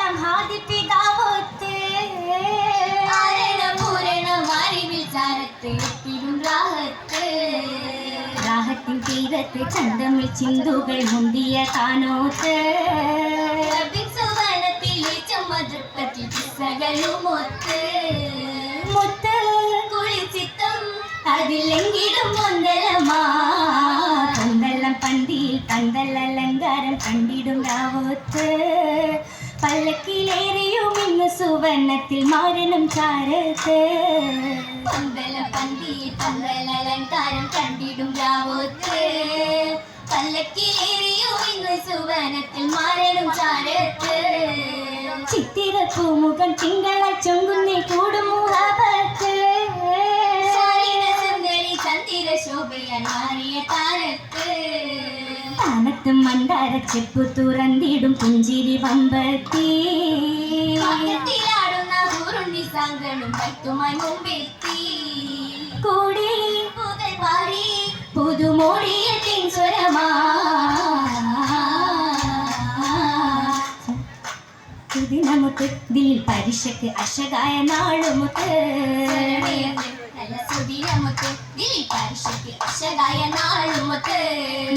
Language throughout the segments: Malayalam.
നാം ഹാദിപ്പിതാവൊത്ത് പൂരണമാരിവിൽ ചാരത്ത് എത്തിടും രാഹത്തിൻ തീരത്ത് ചന്തമിൽ ചിന്തുകൾ മുന്തിയ താനോത്ത് സുവനത്തിലെ ചമ്മതൃപ്പത്തിൽ കിസ്സകളുമൊത്ത് മുത്ത് കുളിച്ചിത്തം അതിലെങ്കിലും പൊന്തലമാ പൊന്തലം പന്തിയിൽ പന്തലലങ്കാരം കണ്ടിടും രാവോത്ത് പല്ലക്കിലേറിയും ഇന്ന് സുവർണത്തിൽ മാരണം ചാരത്ത് പന്തലം പന്തിയിൽ പന്തലലങ്കാരം കണ്ടിടും രാവോത്ത് പല്ലക്കിലേറിയും ഇന്ന് സുവർണത്തിൽ മാരണം ചാരത്ത് ചിത്തിരപ്പൂമുഖം തിങ്കള ചൊങ്കുന്നേ കൂടും മുഹബത്ത് താനത്തും മന്ദാര ചെപ്പു തുറന്നിടും പുഞ്ചിരി വമ്പത്തി കൂടി പുതുമോടിയ സ്വരമാ സുദിനമുത്ത് ദിൽ പരിശക്ക് അശകായ നാളുമുത്ത്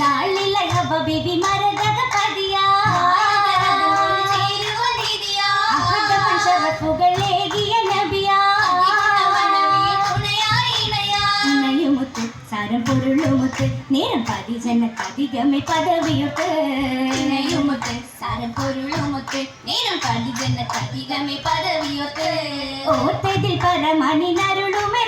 നാളിലഴവ ബിബി മരതക പതിയാ ഷറഫുകളേകിയ നബിയാ ഇണയുമുത്ത് സാരം പൊരുളുമുത്ത് നേരം പതിജന പതികമേ പദവിയുത്ത് ഇണയുമുത്ത് സാരം പൊരുളുമുത്ത് നേരം പതിജന പതികമേ പദവിയുത്ത് ഓർത്തതിൽ പരമണി നരുളുമേ